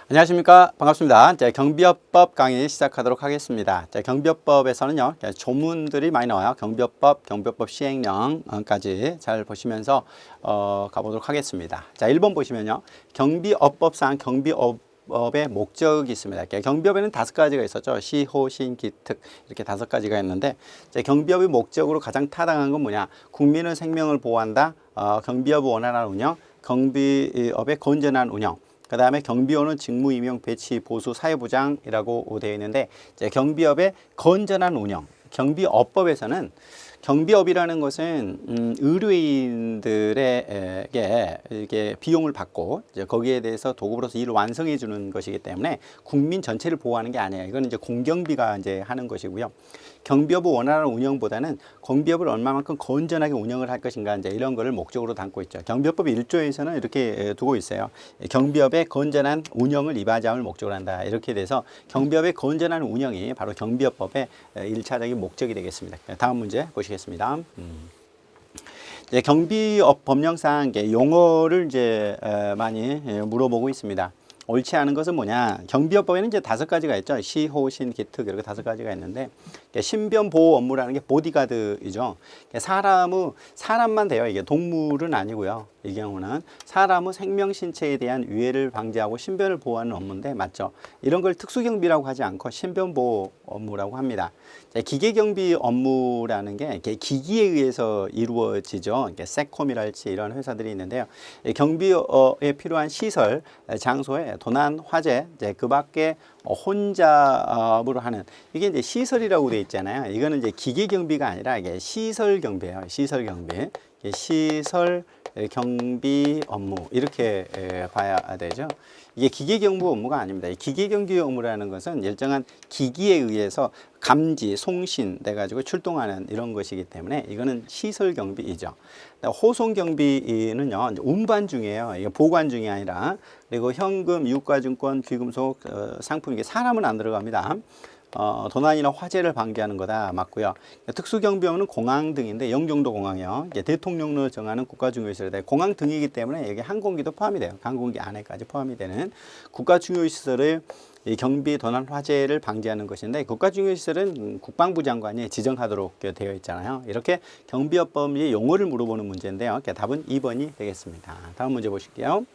안녕하십니까. 반갑습니다. 경비업법 강의 시작하도록 하겠습니다. 경비업법에서는요, 조문들이 많이 나와요. 경비업법, 경비업법 시행령까지 잘 보시면서 가보도록 하겠습니다. 자, 1번 보시면요. 경비업법상 경비업의 목적이 있습니다. 경비업에는 5가지가 있었죠. 시, 호, 신, 기, 특 이렇게 5가지가 있는데 경비업의 목적으로 가장 타당한 건 뭐냐? 국민의 생명을 보호한다. 경비업의 원활한 운영, 경비업의 건전한 운영. 그 다음에 경비원은 직무 임용 배치 보수 사회보장이라고 되어 있는데 경비업의 건전한 운영. 경비업법에서는 경비업이라는 것은 의료인들에게 이게 비용을 받고 이제 거기에 대해서 도급으로서 일을 완성해 주는 것이기 때문에 국민 전체를 보호하는 게 아니에요. 이건 이제 공경비가 이제 하는 것이고요. 경비업의 원활한 운영보다는 경비업을 얼마만큼 건전하게 운영을 할 것인가 이제 이런 거를 목적으로 담고 있죠. 경비업법 1조에서는 이렇게 두고 있어요. 경비업의 건전한 운영을 이바지 함을 목적으로 한다. 이렇게 돼서 경비업의 건전한 운영이 바로 경비업법의 1차적인 목적이 되겠습니다. 다음 문제 보시겠습니다. 경비업 법령상 용어를 이제 많이 물어보고 있습니다. 옳지 않은 것은 뭐냐? 경비업법에는 이제 5가지가 있죠. 시, 호, 신, 기, 특 이렇게 5가지가 있는데 신변 보호 업무라는 게 보디가드이죠. 사람만 돼요. 이게 동물은 아니고요. 이 경우는 사람의 생명 신체에 대한 위해를 방지하고 신변을 보호하는 업무인데 맞죠? 이런 걸 특수경비라고 하지 않고 신변 보호 업무라고 합니다. 기계경비 업무라는 게 기기에 의해서 이루어지죠. 세콤이랄지 이런 회사들이 있는데요. 경비에 필요한 시설, 장소에 도난, 화재, 그 밖에 혼잡으로 하는 이게 이제 시설이라고 되어 있잖아요. 이거는 이제 기계경비가 아니라 이게 시설경비예요. 시설경비. 시설 경비 업무 이렇게 봐야 되죠. 이게 기계경비 업무가 아닙니다. 기계경비 업무라는 것은 일정한 기기에 의해서 감지, 송신 돼가지고 출동하는 이런 것이기 때문에 이거는 시설경비이죠. 호송경비는요, 운반 중이에요. 이게 보관 중이 아니라. 그리고 현금, 유가증권, 귀금속, 상품 이게 사람은 안 들어갑니다. 도난이나 화재를 방지하는 거다 맞고요. 특수경비업은 공항 등인데 영종도 공항이요. 대통령로 정하는 국가중요시설에 공항 등이기 때문에 여기 항공기도 포함이 돼요. 항공기 안에까지 포함이 되는 국가중요시설의 경비, 도난, 화재를 방지하는 것인데 국가중요시설은 국방부 장관이 지정하도록 되어 있잖아요. 이렇게 경비업법의 용어를 물어보는 문제인데요. 답은 2번이 되겠습니다. 다음 문제 보실게요.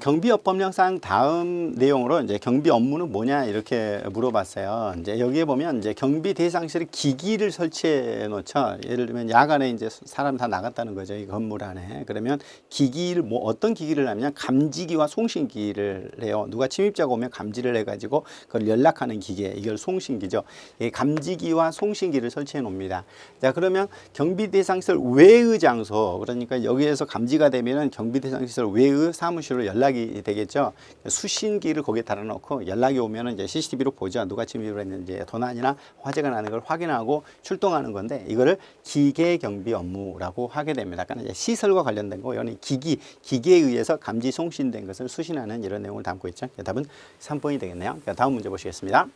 경비업 법령상 다음 내용으로 이제 경비 업무는 뭐냐 이렇게 물어봤어요. 이제 여기에 보면 이제 경비 대상실에 기기를 설치해 놓죠. 예를 들면 야간에 이제 사람 다 나갔다는 거죠. 이 건물 안에. 그러면 기기를 뭐 어떤 기기를 하면 감지기와 송신기를 해요. 누가 침입자가 오면 감지를 해가지고 그걸 연락하는 기계. 이걸 송신기죠. 이 감지기와 송신기를 설치해 놓습니다. 자, 그러면 경비 대상시설 외의 장소 그러니까 여기에서 감지가 되면은 경비 대상시설 외의 사무실로 연락이 되겠죠. 수신기를 거기에 달아놓고 연락이 오면은 이제 CCTV로 보죠. 누가 침입을 했는지 도난이나 화재가 나는 걸 확인하고 출동하는 건데 이거를 기계 경비 업무라고 하게 됩니다. 그러니까 이제 시설과 관련된 거, 이거는 기계에 의해서 감지 송신된 것을 수신하는 이런 내용을 담고 있죠. 답은 3번이 되겠네요. 다음 문제 보시겠습니다.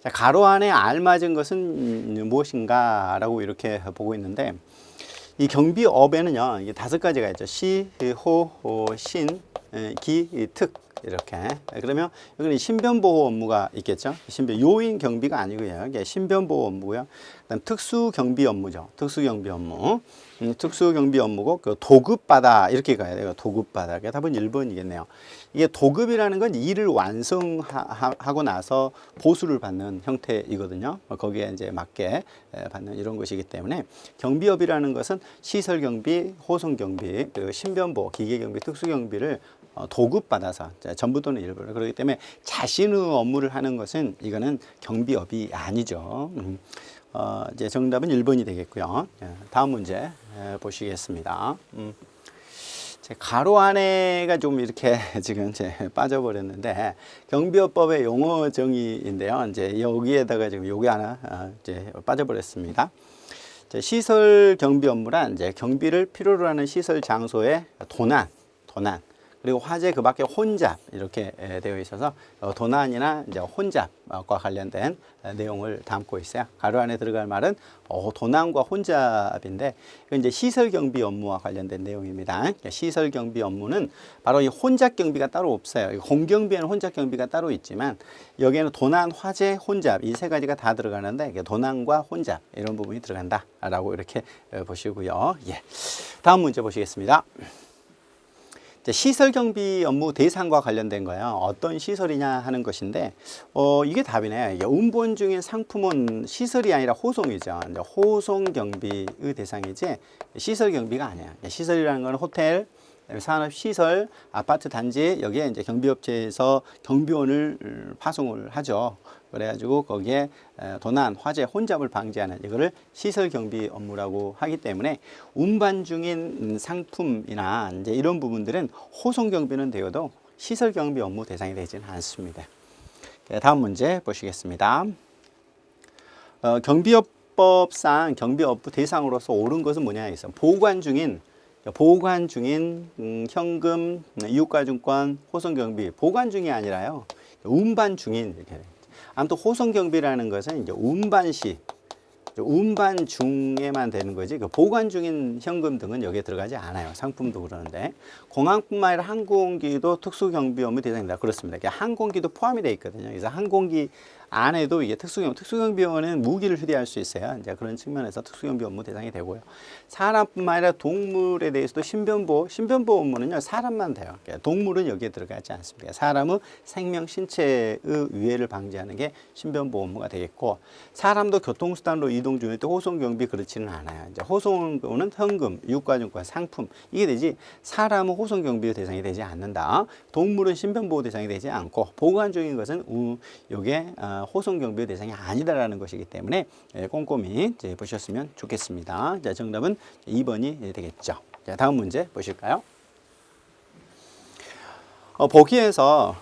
자, 가로 안에 알맞은 것은 무엇인가라고 이렇게 보고 있는데. 이 경비업에는요, 이게 5가지가 있죠. 시, 호, 신, 기, 특. 이렇게. 그러면 여기는 신변보호 업무가 있겠죠. 요인 경비가 아니고요. 이게 신변보호 업무고요. 그다음 특수경비 업무죠. 특수경비 업무. 특수경비 업무고, 도급받아. 이렇게 가야 돼요. 도급받아. 답은 1번이겠네요. 이게 도급이라는 건 일을 완성하고 나서 보수를 받는 형태이거든요. 거기에 이제 맞게 받는 이런 것이기 때문에 경비업이라는 것은 시설경비, 호송경비, 그리고 신변보호, 기계경비, 특수경비를 도급받아서 전부 또는 일부를 그렇기 때문에 자신의 업무를 하는 것은 이거는 경비업이 아니죠. 이제 정답은 1번이 되겠고요. 다음 문제 보시겠습니다. 가로 안에가 좀 이렇게 지금 이제 빠져버렸는데 경비업법의 용어 정의인데요. 이제 여기에다가 지금 요게 하나 이제 빠져버렸습니다. 시설 경비 업무란 이제 경비를 필요로 하는 시설 장소의 도난, 그리고 화재 그 밖에 혼잡 이렇게 되어 있어서 도난이나 이제 혼잡과 관련된 내용을 담고 있어요. 가로 안에 들어갈 말은 도난과 혼잡인데 이건 이제 시설 경비 업무와 관련된 내용입니다. 시설 경비 업무는 바로 이 혼잡 경비가 따로 없어요. 공경비에는 혼잡 경비가 따로 있지만 여기에는 도난, 화재, 혼잡 이 세 가지가 다 들어가는데 도난과 혼잡 이런 부분이 들어간다라고 이렇게 보시고요. 예. 다음 문제 보시겠습니다. 시설 경비 업무 대상과 관련된 거예요. 어떤 시설이냐 하는 것인데 이게 답이네. 운반 중인 상품은 시설이 아니라 호송이죠. 이제 호송 경비의 대상이지 시설 경비가 아니야. 시설이라는 건 호텔, 산업시설, 아파트 단지 여기에 이제 경비업체에서 경비원을 파송을 하죠. 그래가지고 거기에 도난, 화재, 혼잡을 방지하는 이거를 시설 경비 업무라고 하기 때문에 운반 중인 상품이나 이제 이런 부분들은 호송 경비는 되어도 시설 경비 업무 대상이 되지는 않습니다. 다음 문제 보시겠습니다. 경비업법상 경비업무 대상으로서 옳은 것은 뭐냐 있어. 보관 중인 현금, 유가증권, 호송경비 보관 중이 아니라요. 운반 중인 이렇게. 아무튼 호송경비라는 것은 이제 운반 중에만 되는 거지. 보관 중인 현금 등은 여기에 들어가지 않아요. 상품도 그러는데 공항뿐만 아니라 항공기도 특수경비 업무 대상입니다. 그렇습니다. 항공기도 포함이 되어 있거든요. 그래서 항공기 안에도 이게 특수경비원은 무기를 휴대할 수 있어요. 이제 그런 측면에서 특수경비 업무 대상이 되고요. 사람뿐만 아니라 동물에 대해서도 신변보호 업무는요 사람만 돼요. 동물은 여기에 들어가지 않습니다. 사람의 생명 신체의 위해를 방지하는 게 신변보호 업무가 되겠고 사람도 교통수단으로 이동 중일 때 호송경비 그렇지는 않아요. 이제 호송은 현금, 유가증권, 상품 이게 되지 사람은 호송경비 대상이 되지 않는다. 동물은 신변보호 대상이 되지 않고 보관 중인 것은 요게 호송경비 대상이 아니다라는 것이기 때문에 꼼꼼히 이제 보셨으면 좋겠습니다. 자, 정답은 2번이 되겠죠. 자, 다음 문제 보실까요? 보기에서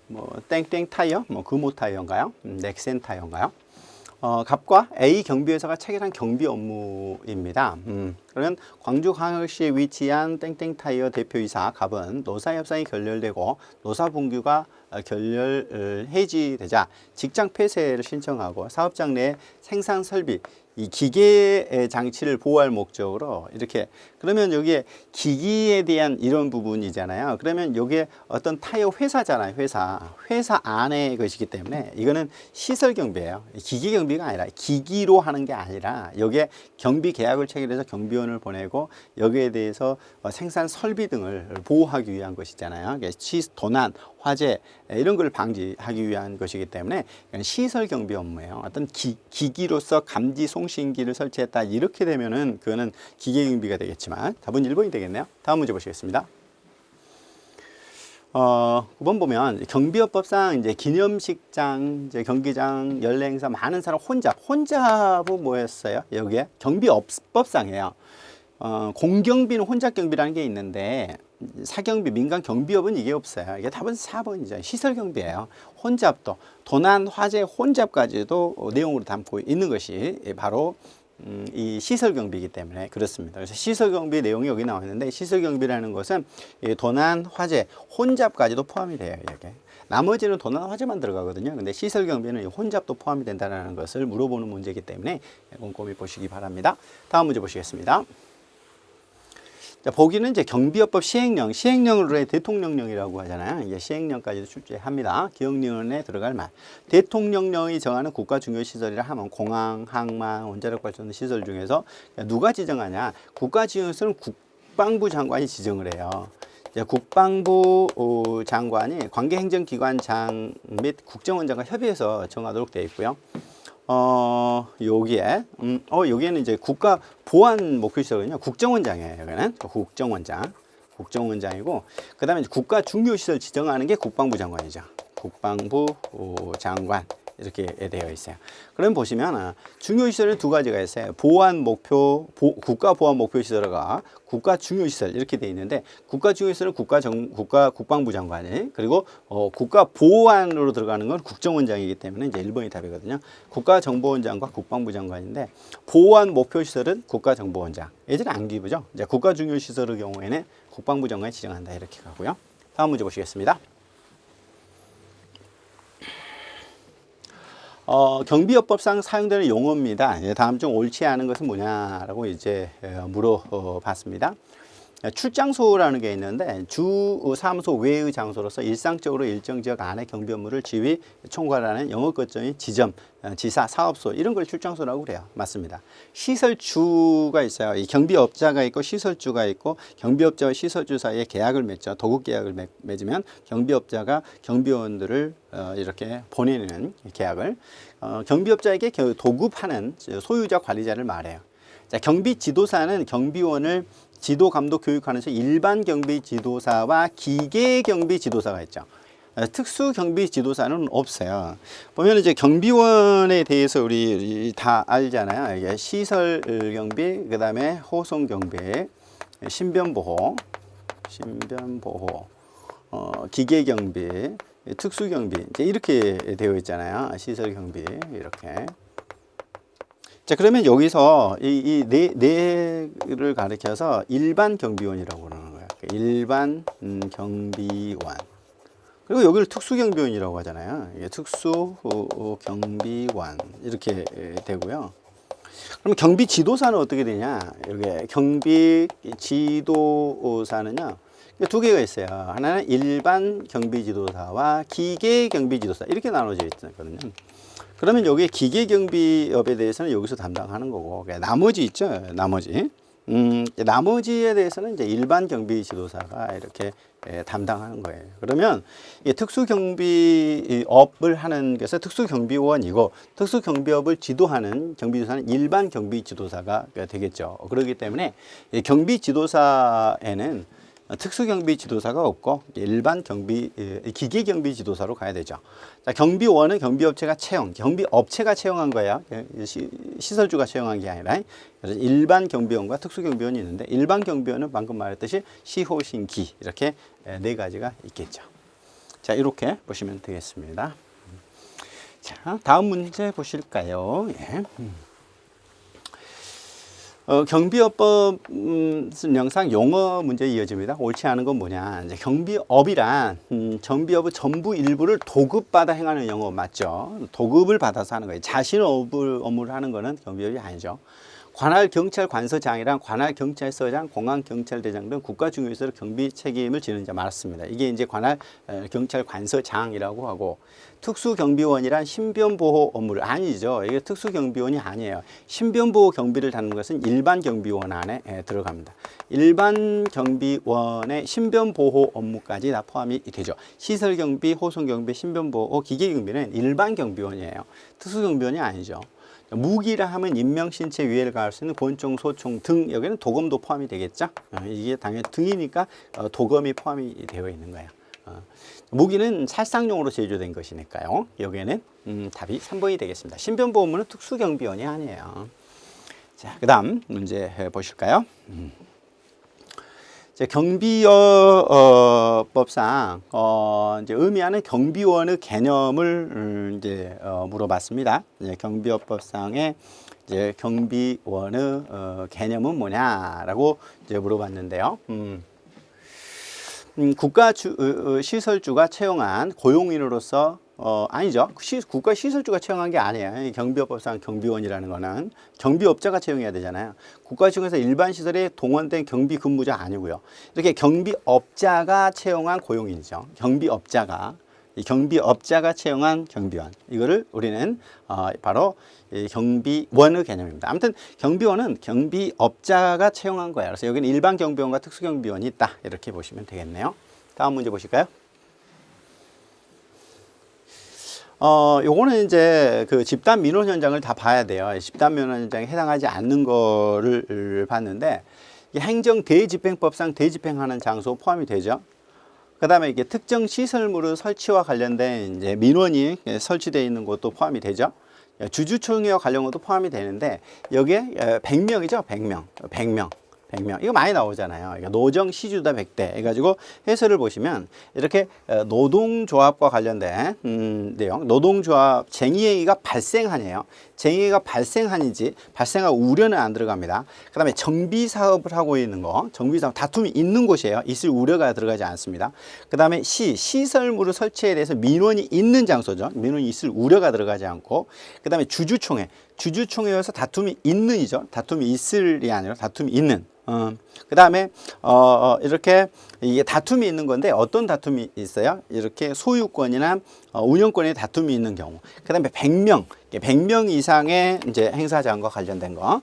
뭐 땡땡 타이어, 뭐 금호 타이어인가요? 넥센 타이어인가요? 갑과 A 경비회사가 체결한 경비 업무입니다. 그러면 광주광역시에 위치한 땡땡 타이어 대표이사 갑은 노사협상이 결렬되고 노사분규가 해지되자 직장 폐쇄를 신청하고 사업장 내 생산 설비 이 기계 장치를 보호할 목적으로 이렇게 그러면 여기에 기기에 대한 이런 부분이잖아요. 그러면 여기에 어떤 타이어 회사잖아요. 회사 안의 것이기 때문에 이거는 시설 경비예요. 기기 경비가 아니라 기기로 하는 게 아니라 여기에 경비 계약을 체결해서 경비원을 보내고 여기에 대해서 생산 설비 등을 보호하기 위한 것이잖아요. 도난, 화재 이런 걸 방지하기 위한 것이기 때문에 시설 경비 업무예요. 어떤 기기로서 감지 송신기를 설치했다 이렇게 되면은 그거는 기계 경비가 되겠지만 답은 1번이 되겠네요. 다음 문제 보시겠습니다. 9번 보면 경비업법상 이제 기념식장, 이제 경기장, 연례행사 많은 사람 혼잡은 뭐였어요? 여기에 경비업법상이에요. 공경비는 혼잡 경비라는 게 있는데 사경비, 민간 경비업은 이게 없어요. 이게 답은 4번이죠. 시설 경비예요. 혼잡도 도난, 화재, 혼잡까지도 내용으로 담고 있는 것이 바로 이 시설 경비이기 때문에 그렇습니다. 그래서 시설 경비 내용이 여기 나와 있는데 시설 경비라는 것은 도난, 화재, 혼잡까지도 포함이 돼요. 이게. 나머지는 도난, 화재만 들어가거든요. 근데 시설 경비는 혼잡도 포함이 된다는 것을 물어보는 문제이기 때문에 꼼꼼히 보시기 바랍니다. 다음 문제 보시겠습니다. 자, 보기는 이제 경비업법 시행령으로 대통령령이라고 하잖아요. 이게 시행령까지도 출제합니다. 기억령에 들어갈 말. 대통령령이 정하는 국가 중요 시설이라 하면 공항, 항만, 원자력 발전 시설 중에서 누가 지정하냐? 국가 지정시설은 국방부 장관이 지정을 해요. 이제 국방부 장관이 관계행정기관장 및 국정원장과 협의해서 정하도록 되어 있고요. 여기에는 이제 국가 보안 목표시설은요, 국정원장이에요. 여기는 국정원장이고, 그 다음에 국가 중요시설 지정하는 게 국방부 장관이죠. 국방부 장관. 이렇게 되어 있어요. 그럼 보시면 중요시설은 두 가지가 있어요. 국가 보안 목표 시설과 국가 중요시설 이렇게 되어 있는데 국가 중요시설은 국방부 장관이 그리고 국가 보안으로 들어가는 건 국정원장이기 때문에 이제 1번이 답이거든요. 국가정보원장과 국방부 장관인데 보안 목표 시설은 국가정보원장. 예전에 안 기부죠. 이제 국가 중요시설의 경우에는 국방부 장관이 지정한다 이렇게 가고요. 다음 문제 보시겠습니다. 경비업법상 사용되는 용어입니다. 다음 중 옳지 않은 것은 뭐냐라고 이제 물어봤습니다. 출장소라는 게 있는데 주 사무소 외의 장소로서 일상적으로 일정 지역 안에 경비 업무를 지휘, 총괄하는 영업 거점이 지점, 지사, 사업소 이런 걸 출장소라고 그래요. 맞습니다. 시설주가 있어요. 이 경비업자가 있고 시설주가 있고 경비업자와 시설주 사이에 계약을 맺죠. 도급 계약을 맺으면 경비업자가 경비원들을 이렇게 보내는 계약을 경비업자에게 도급하는 소유자 관리자를 말해요. 자, 경비지도사는 경비원을 지도, 감독, 교육하는 일반 경비 지도사와 기계 경비 지도사가 있죠. 특수 경비 지도사는 없어요. 보면 이제 경비원에 대해서 우리 다 알잖아요. 이게 시설 경비, 그 다음에 호송 경비, 신변 보호, 기계 경비, 특수 경비 이제 이렇게 되어 있잖아요. 시설 경비 이렇게. 자, 그러면 여기서 이 네를 가리켜서 일반 경비원이라고 그러는 거예요. 일반 경비원. 그리고 여기를 특수 경비원이라고 하잖아요. 이게 특수 경비원 이렇게 되고요. 그럼 경비 지도사는 어떻게 되냐? 여기 경비 지도사는요. 두 개가 있어요. 하나는 일반 경비 지도사와 기계 경비 지도사 이렇게 나눠져 있거든요. 그러면 여기 기계경비업에 대해서는 여기서 담당하는 거고, 나머지 있죠, 나머지. 나머지에 대해서는 이제 일반 경비 지도사가 이렇게 담당하는 거예요. 그러면 이 특수경비업을 하는 것은 특수경비원이고, 특수경비업을 지도하는 경비지도사는 일반 경비지도사가 되겠죠. 그렇기 때문에 이 경비지도사에는 특수경비 지도사가 없고 일반 기계 경비 지도사로 가야 되죠. 자, 경비원은 경비업체가 경비업체가 채용한 거야. 시설주가 채용한 게 아니라. 그래서 일반 경비원과 특수경비원이 있는데 일반 경비원은 방금 말했듯이 시호신기 이렇게 네 가지가 있겠죠. 자, 이렇게 보시면 되겠습니다. 자, 다음 문제 보실까요? 예. 경비업법 영상 용어 문제 이어집니다. 옳지 않은 건 뭐냐? 이제 경비업이란 경비업의 전부 일부를 도급받아 행하는 영어 맞죠? 도급을 받아서 하는 거예요. 자신 업무를 하는 거는 경비업이 아니죠. 관할 경찰 관서장이랑 관할 경찰서장, 공안 경찰대장 등 국가 중요시설 경비 책임을 지는 자 맞습니다. 이게 이제 관할 경찰 관서장이라고 하고 특수경비원이란 신변보호 업무를 아니죠. 이게 특수경비원이 아니에요. 신변보호 경비를 다루는 것은 일반 경비원 안에 들어갑니다. 일반 경비원의 신변보호 업무까지 다 포함이 되죠. 시설경비, 호송경비, 신변보호, 기계경비는 일반 경비원이에요. 특수경비원이 아니죠. 무기라 하면 인명, 신체 위해를 가할 수 있는 권총, 소총 등 여기는 도검도 포함이 되겠죠. 이게 당연히 등이니까 도검이 포함이 되어 있는 거예요. 무기는 살상용으로 제조된 것이니까요. 여기에는 답이 3번이 되겠습니다. 신변보호무는 특수경비원이 아니에요. 자, 그 다음 문제 보실까요? 경비업법상 이제 의미하는 경비원의 개념을 이제 물어봤습니다. 이제 경비업법상의 이제 경비원의 개념은 뭐냐라고 이제 물어봤는데요. 국가 시설주가 채용한 고용인으로서 아니죠. 국가 시설주가 채용한 게 아니에요. 경비업법상 경비원이라는 거는 경비업자가 채용해야 되잖아요. 국가 중에서 일반 시설에 동원된 경비 근무자 아니고요. 이렇게 경비업자가 채용한 고용인이죠. 경비업자가 채용한 경비원. 이거를 우리는 바로 경비원의 개념입니다. 아무튼 경비원은 경비업자가 채용한 거예요. 그래서 여기는 일반 경비원과 특수경비원이 있다. 이렇게 보시면 되겠네요. 다음 문제 보실까요? 요거는 이제 그 집단 민원 현장을 다 봐야 돼요. 집단 민원 현장에 해당하지 않는 거를 봤는데 행정 대집행법상 대집행하는 장소 포함이 되죠. 그 다음에 이게 특정 시설물의 설치와 관련된 이제 민원이 설치되어 있는 것도 포함이 되죠. 주주총회와 관련 것도 포함이 되는데 여기에 100명이죠. 100명. 100명. 이거 많이 나오잖아요. 그러니까 노정 시주다 100대 해가지고 해설을 보시면 이렇게 노동조합과 관련된 내용, 노동조합 쟁의행위가 발생하네요. 쟁의가 발생하는지 발생할 우려는 안 들어갑니다. 그 다음에 정비사업을 하고 있는 거, 정비사업 다툼이 있는 곳이에요. 있을 우려가 들어가지 않습니다. 그 다음에 시설물을 설치에 대해서 민원이 있는 장소죠. 민원이 있을 우려가 들어가지 않고, 그 다음에 주주총회에서 다툼이 있는이죠. 다툼이 있을이 아니라 다툼이 있는. 그 다음에 이렇게 이게 다툼이 있는 건데 어떤 다툼이 있어요? 이렇게 소유권이나 운영권의 다툼이 있는 경우. 그 다음에 100명 이상의 이제 행사장과 관련된 거.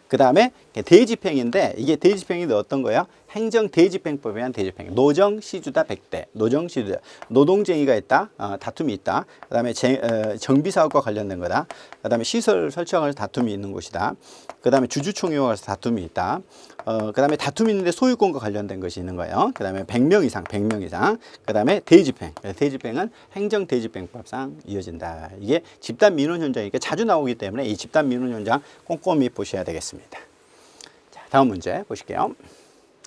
그 다음에 대집행인데 이게 대집행이 어떤 거예요? 행정대집행법에 의한 대집행. 노정시주다 100대. 노정시주다. 노동쟁의가 있다. 다툼이 있다. 그 다음에 정비사업과 관련된 거다. 그 다음에 시설 설치와 관련해서 다툼이 있는 곳이다. 그 다음에 주주총회와 관련해서 다툼이 있다. 그 다음에 다툼이 있는데 소유권과 관련된 것이 있는 거예요. 그 다음에 100명 이상. 그 다음에 대집행. 대집행은 행정대집행법상 이어진다. 이게 집단 민원 현장이니까 자주 나오기 때문에 이 집단 민원 현장 꼼꼼히 보셔야 되겠습니다. 자, 다음 문제 보실게요.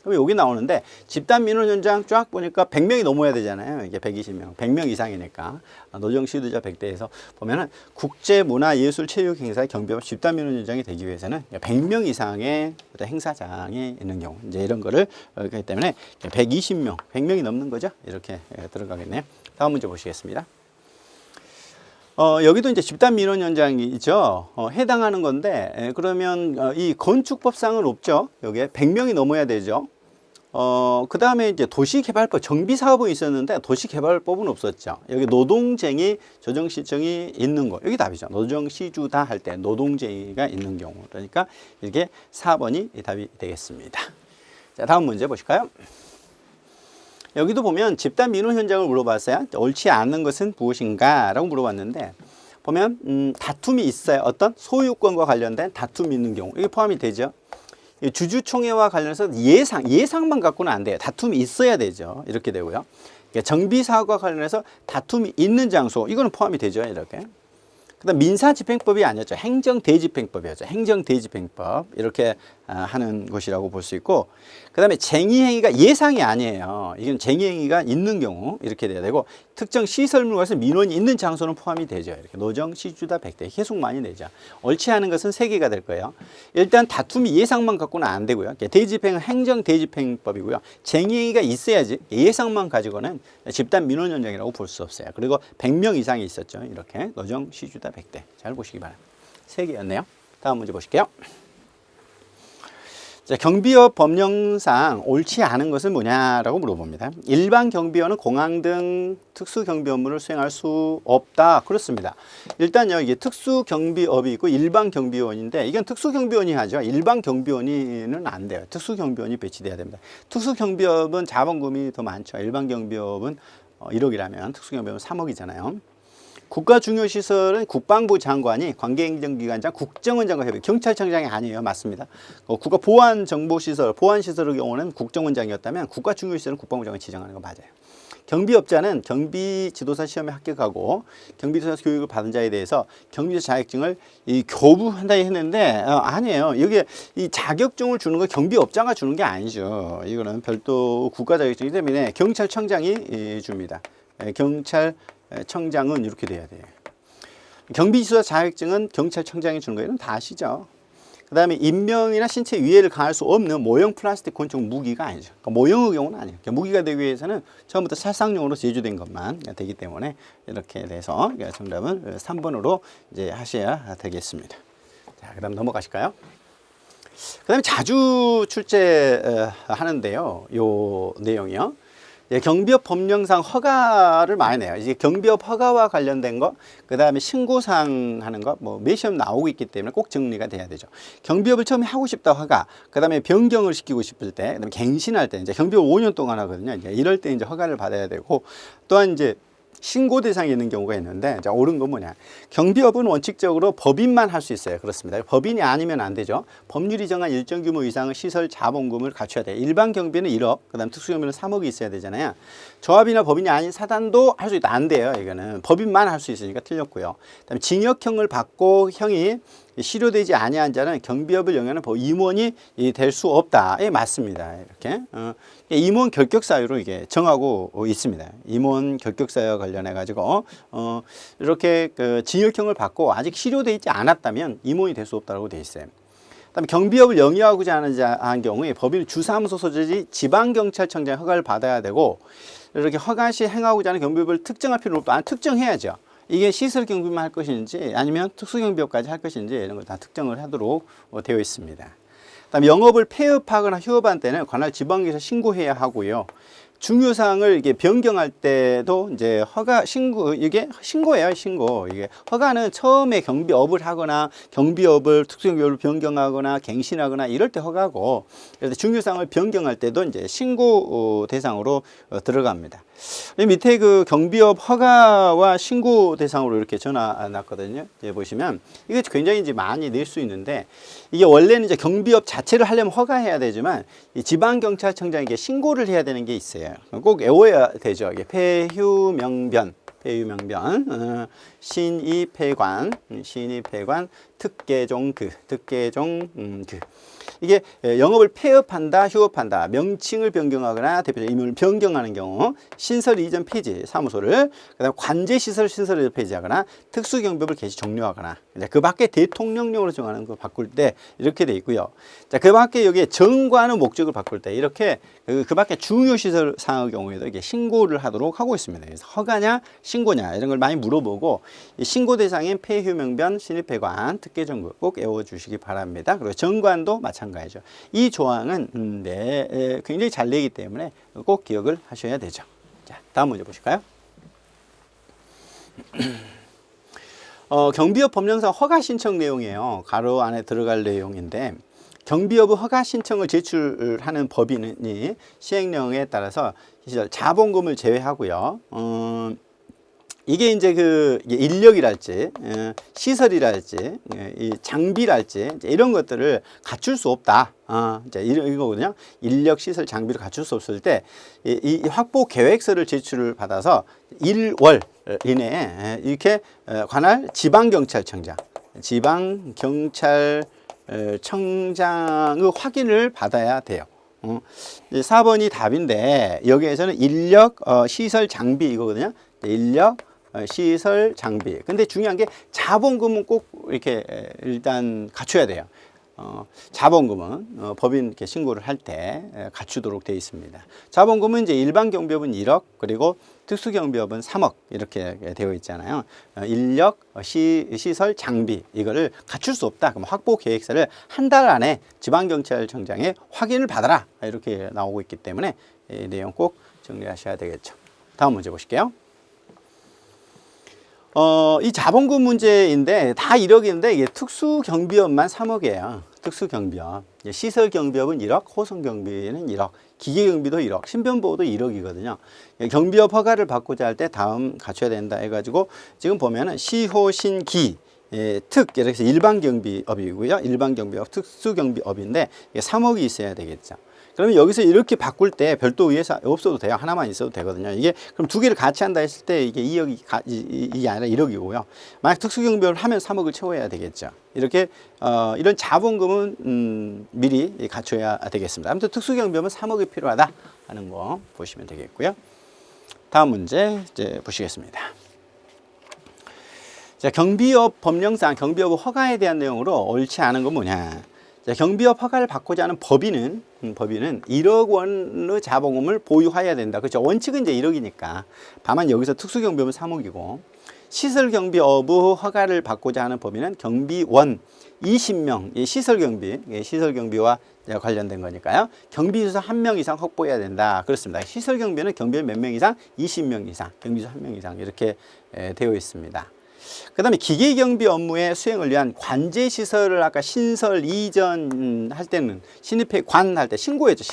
그럼 여기 나오는데 집단 민원 현장 쫙 보니까 100명이 넘어야 되잖아요. 이게 120명, 100명 이상이니까 노정시주자 100대에서 보면은 국제 문화 예술 체육 행사의 경비업 집단 민원 현장이 되기 위해서는 100명 이상의 행사장이 있는 경우 이제 이런 거를 그렇기 때문에 120명, 100명이 넘는 거죠. 이렇게 들어가겠네요. 다음 문제 보시겠습니다. 여기도 이제 집단 민원 현장이죠. 해당하는 건데, 그러면 이 건축법상은 없죠. 여기에 100명이 넘어야 되죠. 그 다음에 이제 도시개발법, 정비사업은 있었는데 도시개발법은 없었죠. 여기 노동쟁의, 조정시정이 있는 거. 여기 답이죠. 노정시주다 할 때 노동쟁의가 있는 경우. 그러니까 이게 4번이 답이 되겠습니다. 자, 다음 문제 보실까요? 여기도 보면 집단 민원 현장을 물어봤어요. 옳지 않은 것은 무엇인가? 라고 물어봤는데 보면 다툼이 있어요. 어떤 소유권과 관련된 다툼이 있는 경우. 이게 포함이 되죠. 주주총회와 관련해서 예상만 갖고는 안 돼요. 다툼이 있어야 되죠. 이렇게 되고요. 정비사업과 관련해서 다툼이 있는 장소. 이거는 포함이 되죠. 이렇게. 그다음 민사집행법이 아니었죠. 행정대집행법이었죠. 행정대집행법 이렇게 하는 것이라고 볼 수 있고, 그다음에 쟁의행위가 예상이 아니에요. 이건 쟁의행위가 있는 경우 이렇게 돼야 되고, 특정 시설물과서 민원이 있는 장소는 포함이 되죠. 이렇게 노정시주다 100대 계속 많이 내죠. 옳지 않은 것은 3개가 될 거예요. 일단 다툼이 예상만 갖고는 안 되고요. 대집행은 행정대집행법이고요. 쟁의행위가 있어야지 예상만 가지고는 집단 민원 현장이라고 볼 수 없어요. 그리고 100명 이상이 있었죠. 이렇게 노정시주다 100대. 잘 보시기 바랍니다. 3개였네요. 다음 문제 보실게요. 자, 경비업 법령상 옳지 않은 것은 뭐냐라고 물어봅니다. 일반 경비원은 공항 등 특수 경비 업무를 수행할 수 없다. 그렇습니다. 일단요, 이게 특수 경비업이 있고 일반 경비원인데 이건 특수 경비원이 하죠. 일반 경비원은 안 돼요. 특수 경비원이 배치돼야 됩니다. 특수 경비업은 자본금이 더 많죠. 일반 경비업은 1억이라면 특수 경비업은 3억이잖아요. 국가중요시설은 국방부 장관이 관계행정기관장 국정원 장관 협의 경찰청장이 아니에요. 맞습니다. 국가보안정보시설, 보안시설의 경우는 국정원장이었다면 국가중요시설은 국방부 장관이 지정하는 거 맞아요. 경비업자는 경비지도사 시험에 합격하고 경비지도사 교육을 받은 자에 대해서 경비지도사 자격증을 교부한다 했는데 아니에요. 여기 이 자격증을 주는 건 경비업자가 주는 게 아니죠. 이거는 별도 국가 자격증이기 때문에 경찰청장이 줍니다. 경찰청장은 이렇게 돼야 돼요. 경비지도사 자격증은 경찰청장이 주는 거예요. 이건 다 아시죠? 그 다음에 인명이나 신체 위해를 가할 수 없는 모형 플라스틱 권총 무기가 아니죠. 그러니까 모형의 경우는 아니에요. 그러니까 무기가 되기 위해서는 처음부터 살상용으로 제조된 것만 되기 때문에 이렇게 돼서 정답은 3번으로 이제 하셔야 되겠습니다. 자, 그 다음 넘어가실까요? 그 다음에 자주 출제하는데요. 요 내용이요. 경비업 법령상 허가를 많이 내요. 이제 경비업 허가와 관련된 거, 그 다음에 신고사항 하는 거, 매 시험 나오고 있기 때문에 꼭 정리가 돼야 되죠. 경비업을 처음에 하고 싶다 허가, 그 다음에 변경을 시키고 싶을 때, 그다음에 갱신할 때, 이제 경비업 5년 동안 하거든요. 이제 이럴 때 이제 허가를 받아야 되고, 또한 이제 신고 대상이 있는 경우가 있는데, 자, 옳은 건 뭐냐. 경비업은 원칙적으로 법인만 할 수 있어요. 그렇습니다. 법인이 아니면 안 되죠. 법률이 정한 일정 규모 이상의 시설 자본금을 갖춰야 돼요. 일반 경비는 1억, 그 다음 특수경비는 3억이 있어야 되잖아요. 조합이나 법인이 아닌 사단도 할 수 있다. 안 돼요. 이거는 법인만 할 수 있으니까 틀렸고요. 그 다음에 징역형을 받고 형이 실효되지 아니한 자는 경비업을 영위하는 임원이 될 수 없다. 예, 맞습니다. 이렇게 임원 결격 사유로 이게 정하고 있습니다. 임원 결격 사유와 관련해 가지고 이렇게 그 징역형을 받고 아직 실효되어 있지 않았다면 임원이 될 수 없다고 되어 있어요. 그다음에 경비업을 영위하고자 하는 경우에 법인 주사무소 소재지 지방경찰청장 허가를 받아야 되고 이렇게 허가 시 행하고자 하는 경비업을 특정할 필요는 없다. 특정해야죠. 이게 시설 경비만 할 것인지 아니면 특수 경비업까지 할 것인지 이런 걸 다 특정을 하도록 되어 있습니다. 그다음에 영업을 폐업하거나 휴업한 때는 관할 지방에서 신고해야 하고요. 중요사항을 이게 변경할 때도 이제 허가 신고 이게 신고예요. 신고. 이게 허가는 처음에 경비업을 하거나 경비업을 특수경비업을 변경하거나 갱신하거나 이럴 때 허가고, 그래서 중요사항을 변경할 때도 이제 신고 대상으로 들어갑니다. 밑에 그 경비업 허가와 신고 대상으로 이렇게 전화놨거든요. 이제 보시면 이게 굉장히 이제 많이 낼 수 있는데, 이게 원래는 이제 경비업 자체를 하려면 허가해야 되지만 이 지방경찰청장에게 신고를 해야 되는 게 있어요. 꼭 외워야 되죠. 이게 폐휴명변, 신입회관, 특계종그, 이게 영업을 폐업한다, 휴업한다, 명칭을 변경하거나 대표적 임무를 변경하는 경우, 신설 이전 폐지 사무소를, 그다음 관제시설 신설 이전 폐지하거나 특수경비업을 개시 종료하거나, 그 밖에 대통령령으로 정하는 거 바꿀 때 이렇게 돼 있고요. 자, 그 밖에 여기에 정과하는 목적을 바꿀 때 이렇게 그 밖에 중요시설 사항의 경우에도 이게 신고를 하도록 하고 있습니다. 그래서 허가냐, 신고냐 이런 걸 많이 물어보고, 이 신고 대상인 폐휴명변, 신입회관, 특계정부 꼭 외워주시기 바랍니다. 그리고 정관도 마찬가지죠. 이 조항은 굉장히 잘 내기 때문에 꼭 기억을 하셔야 되죠. 자, 다음 문제 보실까요? 경비업 법령상 허가 신청 내용이에요. 가로 안에 들어갈 내용인데, 경비업 허가 신청을 제출하는 법인이 시행령에 따라서 자본금을 제외하고요. 이게 이제 그 인력이랄지 시설이랄지 이 장비랄지 이런 것들을 갖출 수 없다. 이제 이거거든요. 인력, 시설, 장비를 갖출 수 없을 때 이 확보 계획서를 제출을 받아서 1월 이내에 이렇게 관할 지방경찰청장의 확인을 받아야 돼요. 4번이 답인데 여기에서는 인력, 시설, 장비 이거거든요. 인력, 시설, 장비. 근데 중요한 게 자본금은 꼭 이렇게 일단 갖춰야 돼요. 자본금은 법인 이렇게 신고를 할 때 갖추도록 되어 있습니다. 자본금은 이제 일반 경비업은 1억, 그리고 특수 경비업은 3억 이렇게 되어 있잖아요. 인력, 시설, 장비 이거를 갖출 수 없다. 그럼 확보 계획서를 한 달 안에 지방경찰청장의 확인을 받아라 이렇게 나오고 있기 때문에 이 내용 꼭 정리하셔야 되겠죠. 다음 문제 보실게요. 이 자본금 문제인데 다 1억인데 이게 특수경비업만 3억이에요. 특수경비업. 시설경비업은 1억, 호송경비는 1억, 기계경비도 1억, 신변보호도 1억이거든요. 경비업 허가를 받고자 할 때 다음 갖춰야 된다 해가지고 지금 보면은 시호신기, 이렇게 해서 일반경비업이고요. 일반경비업, 특수경비업인데 3억이 있어야 되겠죠. 그러면 여기서 이렇게 바꿀 때 별도 위에서 없어도 돼요. 하나만 있어도 되거든요. 이게 그럼 두 개를 같이 한다 했을 때 이게 2억이 이게 아니라 1억이고요. 만약 특수경비업을 하면 3억을 채워야 되겠죠. 이렇게 이런 자본금은 미리 갖춰야 되겠습니다. 아무튼 특수경비업은 3억이 필요하다 하는 거 보시면 되겠고요. 다음 문제 이제 보시겠습니다. 자, 경비업 법령상 경비업 허가에 대한 내용으로 옳지 않은 건 뭐냐? 자, 경비업 허가를 받고자 하는 법인은 1억 원의 자본금을 보유해야 된다. 그렇죠? 원칙은 이제 1억이니까. 다만 여기서 특수경비업은 3억이고, 시설경비업의 허가를 받고자 하는 법인은 경비원 20명, 시설경비와 관련된 거니까요. 경비수사 1명 이상 확보해야 된다. 그렇습니다. 시설경비는 경비원 몇 명 이상? 20명 이상, 경비수 1명 이상 이렇게 되어 있습니다. 그 다음에 기계경비 업무의 수행을 위한 관제시설을 아까 신설 이전 할 때는 신입회 관 할 때 신고했죠.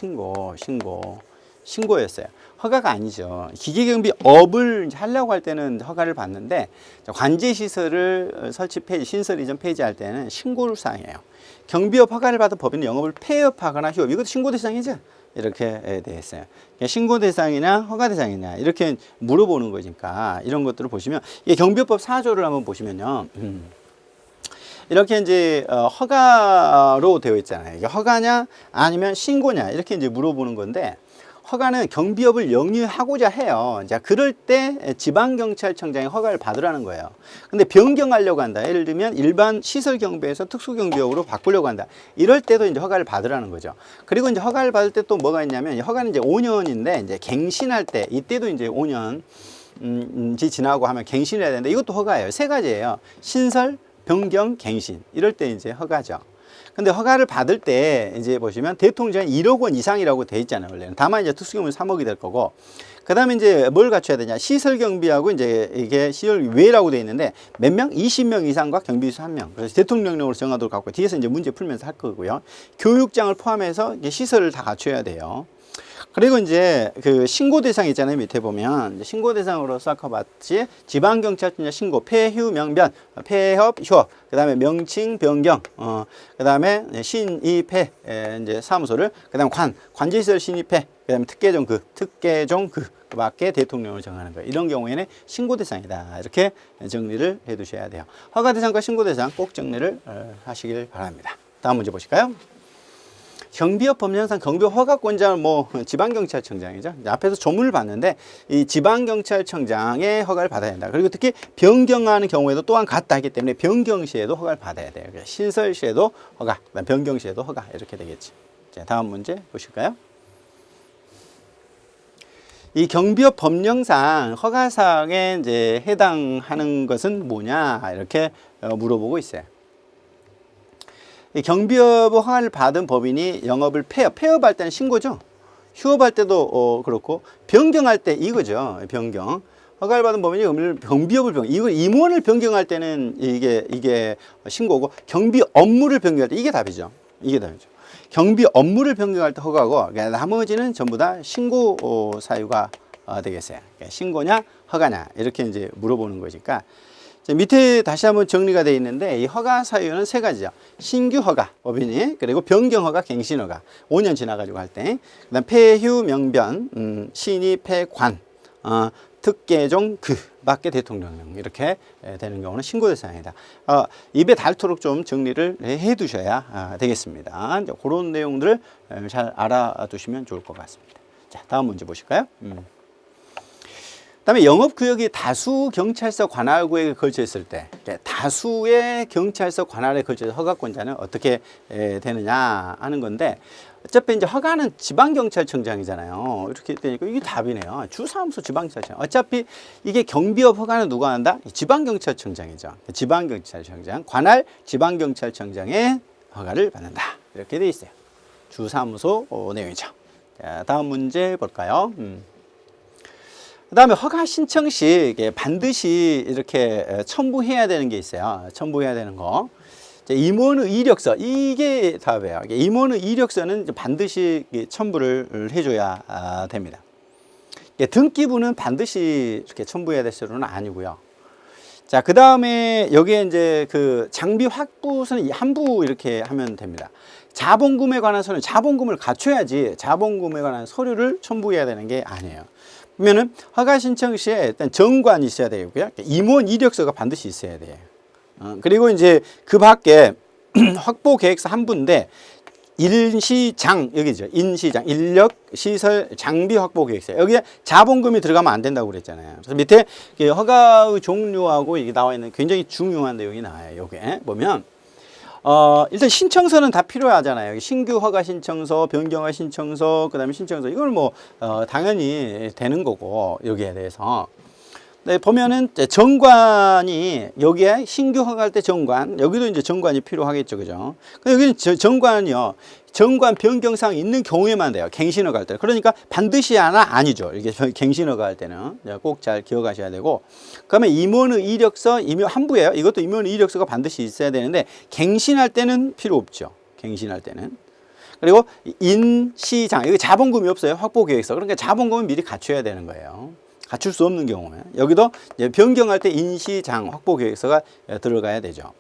신고였어요. 허가가 아니죠. 기계경비 업을 하려고 할 때는 허가를 받는데 관제시설을 설치 폐지, 신설 이전 폐지할 때는 신고를 사항이에요. 경비업 허가를 받은 법인은 영업을 폐업하거나 휴업, 이것도 신고 대상이죠. 이렇게 되어 있어요. 신고 대상이냐 허가 대상이냐 이렇게 물어보는 거니까 이런 것들을 보시면, 이게 경비업법 4조를 한번 보시면요. 이렇게 이제 허가로 되어 있잖아요. 이게 허가냐 아니면 신고냐 이렇게 이제 물어보는 건데, 허가는 경비업을 영위하고자 해요. 자, 그럴 때 지방경찰청장이 허가를 받으라는 거예요. 근데 변경하려고 한다. 예를 들면 일반 시설경비에서 특수경비업으로 바꾸려고 한다. 이럴 때도 이제 허가를 받으라는 거죠. 그리고 이제 허가를 받을 때 또 뭐가 있냐면, 허가는 이제 5년인데 이제 갱신할 때 이때도 이제 5년 지나고 하면 갱신을 해야 되는데, 이것도 허가예요. 세 가지예요. 신설, 변경, 갱신. 이럴 때 이제 허가죠. 근데 허가를 받을 때 이제 보시면 대통령이 1억 원 이상이라고 돼 있잖아요, 원래는. 다만 이제 특수경비는 3억이 될 거고, 그 다음에 이제 뭘 갖춰야 되냐. 시설 경비하고 이제 이게 시설 외라고 돼 있는데, 몇 명? 20명 이상과 경비수 1명. 그래서 대통령령으로 정하도록 갖고, 뒤에서 이제 문제 풀면서 할 거고요. 교육장을 포함해서 이제 시설을 다 갖춰야 돼요. 그리고 이제 그 신고 대상 있잖아요. 밑에 보면 신고 대상으로 쌓아봤지. 지방경찰청 신고, 폐휴, 명변, 폐업, 휴업, 그 다음에 명칭 변경, 그 다음에 신입회 이제 사무소를, 그 다음에 관제시설 신입회, 그 다음에 특계종 그 밖에 대통령을 정하는 거예요. 이런 경우에는 신고 대상이다. 이렇게 정리를 해 두셔야 돼요. 허가 대상과 신고 대상 꼭 정리를 하시길 바랍니다. 다음 문제 보실까요? 경비업 법령상 경비업 허가권자는 뭐 지방경찰청장이죠. 앞에서 조문을 봤는데, 이 지방경찰청장의 허가를 받아야 된다. 그리고 특히 변경하는 경우에도 또한 같다 하기 때문에 변경 시에도 허가를 받아야 돼요. 신설 시에도 허가, 변경 시에도 허가, 이렇게 되겠지. 자, 다음 문제 보실까요? 이 경비업 법령상 허가사항에 이제 해당하는 것은 뭐냐, 이렇게 물어보고 있어요. 경비업 허가를 받은 법인이 영업을 폐업할 때는 신고죠. 휴업할 때도 그렇고, 변경할 때 이거죠. 변경. 허가를 받은 법인이 경비업을 이거 임원을 변경할 때는 이게 신고고, 경비 업무를 변경할 때 이게 답이죠. 이게 답이죠. 경비 업무를 변경할 때 허가고, 나머지는 전부 다 신고 사유가 되겠어요. 신고냐 허가냐 이렇게 이제 물어보는 거니까. 밑에 다시 한번 정리가 되어 있는데, 이 허가 사유는 세 가지죠. 신규 허가, 법인이, 그리고 변경 허가, 갱신 허가, 5년 지나가지고 할 때, 그 다음 폐휴, 명변, 신입, 폐관, 특계종, 밖에 대통령령, 이렇게 되는 경우는 신고 대상이다. 입에 닳도록 좀 정리를 해 두셔야 되겠습니다. 이제 그런 내용들을 잘 알아두시면 좋을 것 같습니다. 자, 다음 문제 보실까요? 그다음에 영업구역이 다수 경찰서 관할구역에 걸쳐 있을 때, 다수의 경찰서 관할에 걸쳐 있는 허가권자는 어떻게 되느냐 하는 건데, 어차피 이제 허가는 지방경찰청장이잖아요. 이렇게 되니까 이게 답이네요. 주사무소 지방경찰청. 어차피 이게 경비업 허가는 누가 한다? 지방경찰청장이죠. 지방경찰청장, 관할 지방경찰청장의 허가를 받는다. 이렇게 돼 있어요. 주사무소 내용이죠. 자, 다음 문제 볼까요? 그 다음에 허가 신청 시 반드시 이렇게 첨부해야 되는 게 있어요. 첨부해야 되는 거. 임원의 이력서, 이게 답이에요. 임원의 이력서는 반드시 첨부를 해줘야 됩니다. 등기부는 반드시 이렇게 첨부해야 될 수는 아니고요. 자, 그 다음에 여기에 이제 그 장비 확보서는 한부 이렇게 하면 됩니다. 자본금에 관한 서류, 자본금을 갖춰야지 자본금에 관한 서류를 첨부해야 되는 게 아니에요. 그러면은 허가 신청 시에 일단 정관이 있어야 되고요. 임원 이력서가 반드시 있어야 돼요. 그리고 이제 그 밖에 확보 계획서 한부인데, 인시장, 여기죠. 인시장, 인력, 시설, 장비 확보 계획서. 여기에 자본금이 들어가면 안 된다고 그랬잖아요. 그래서 밑에 허가의 종류하고 이게 나와 있는 굉장히 중요한 내용이 나와요. 요게 보면 일단 신청서는 다 필요하잖아요. 신규 허가 신청서, 변경허가 신청서, 그 다음에 신청서, 이걸 뭐 당연히 되는 거고, 여기에 대해서. 네, 보면은 정관이, 여기에 신규 허가할 때 정관, 여기도 이제 정관이 필요하겠죠, 그죠? 근데 여기는 정관이요, 정관 변경사항이 있는 경우에만 돼요. 갱신 허가할 때. 그러니까 반드시 하나 아니죠. 이게 갱신 허가할 때는 꼭 잘 기억하셔야 되고, 그러면 임원의 이력서, 한부예요. 이것도 임원의 이력서가 반드시 있어야 되는데, 갱신할 때는 필요 없죠. 갱신할 때는. 그리고 인시장, 여기 자본금이 없어요. 확보 계획서. 그러니까 자본금은 미리 갖춰야 되는 거예요. 갖출 수 없는 경우에. 여기도 이제 변경할 때 인시장 확보 계획서가 들어가야 되죠.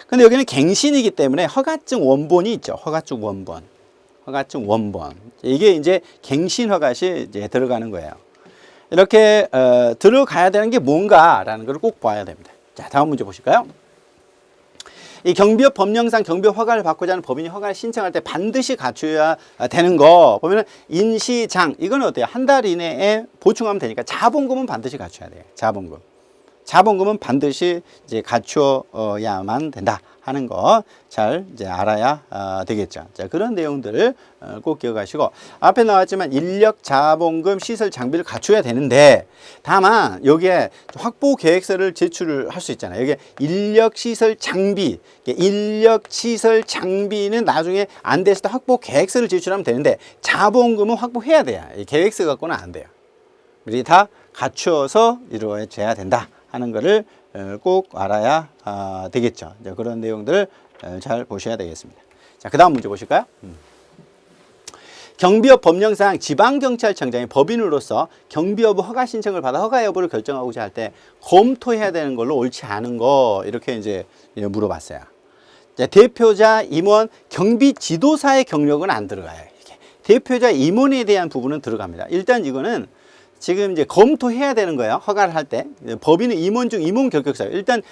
근데 여기는 갱신이기 때문에 허가증 원본이 있죠. 허가증 원본. 허가증 원본. 이게 이제 갱신 허가 시 이제 들어가는 거예요. 이렇게 들어가야 되는 게 뭔가라는 걸 꼭 봐야 됩니다. 자, 다음 문제 보실까요? 이 경비업 법령상 경비업 허가를 받고자 하는 법인이 허가를 신청할 때 반드시 갖춰야 되는 거 보면은 인시장 이거는 어때요? 한 달 이내에 보충하면 되니까 자본금은 반드시 갖춰야 돼요. 자본금은 반드시 이제 갖춰야만 된다 하는 거 잘 이제 알아야 되겠죠. 자, 그런 내용들을 꼭 기억하시고 앞에 나왔지만 인력, 자본금, 시설, 장비를 갖춰야 되는데 다만 여기에 확보 계획서를 제출을 할 수 있잖아요. 여기 인력, 시설, 장비, 인력, 시설, 장비는 나중에 안 됐을 때 확보 계획서를 제출하면 되는데 자본금은 확보해야 돼요. 이 계획서 갖고는 안 돼요. 우리 다 갖추어서 이루어져야 된다 하는 거를 꼭 알아야 되겠죠. 그런 내용들을 잘 보셔야 되겠습니다. 자, 그 다음 문제 보실까요? 경비업 법령상 지방경찰청장이 법인으로서 경비업 허가 신청을 받아 허가 여부를 결정하고자 할 때 검토해야 되는 걸로 옳지 않은 거 이렇게 이제 물어봤어요. 자, 대표자, 임원, 경비 지도사의 경력은 안 들어가요. 이게. 대표자, 임원에 대한 부분은 들어갑니다. 일단 이거는 지금 이제 검토해야 되는 거예요. 허가를 할 때. 법인은 임원 중 임원 결격사유. 일단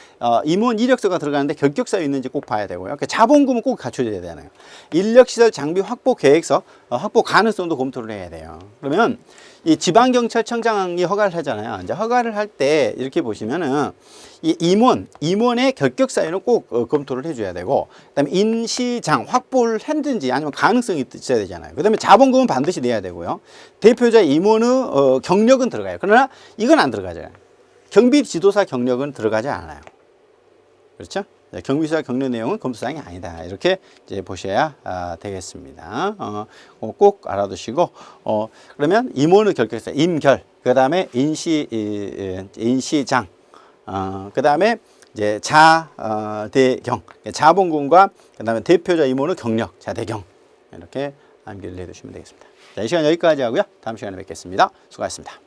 임원 이력서가 들어가는데 결격사유 있는지 꼭 봐야 되고요. 그러니까 자본금은 꼭 갖춰져야 되나요. 인력시설 장비 확보 계획서, 확보 가능성도 검토를 해야 돼요. 그러면 이 지방경찰청장이 허가를 하잖아요. 이제 허가를 할 때 이렇게 보시면은 이 임원의 결격사유는 꼭 검토를 해줘야 되고, 그다음에 인시장 확보를 했든지 아니면 가능성이 있어야 되잖아요. 그다음에 자본금은 반드시 내야 되고요. 대표자 임원의 경력은 들어가요. 그러나 이건 안 들어가죠. 경비 지도사 경력은 들어가지 않아요. 그렇죠? 경비지도사 경력 내용은 검토사항이 아니다. 이렇게 이제 보셔야 되겠습니다. 꼭 알아두시고, 그러면 임원의 결격사, 임결, 그 다음에 인시장, 그 다음에 이제 자대경, 자본금과 그 다음에 대표자 임원의 경력, 자대경 이렇게 암기를 해두시면 되겠습니다. 자, 이 시간 여기까지 하고요. 다음 시간에 뵙겠습니다. 수고하셨습니다.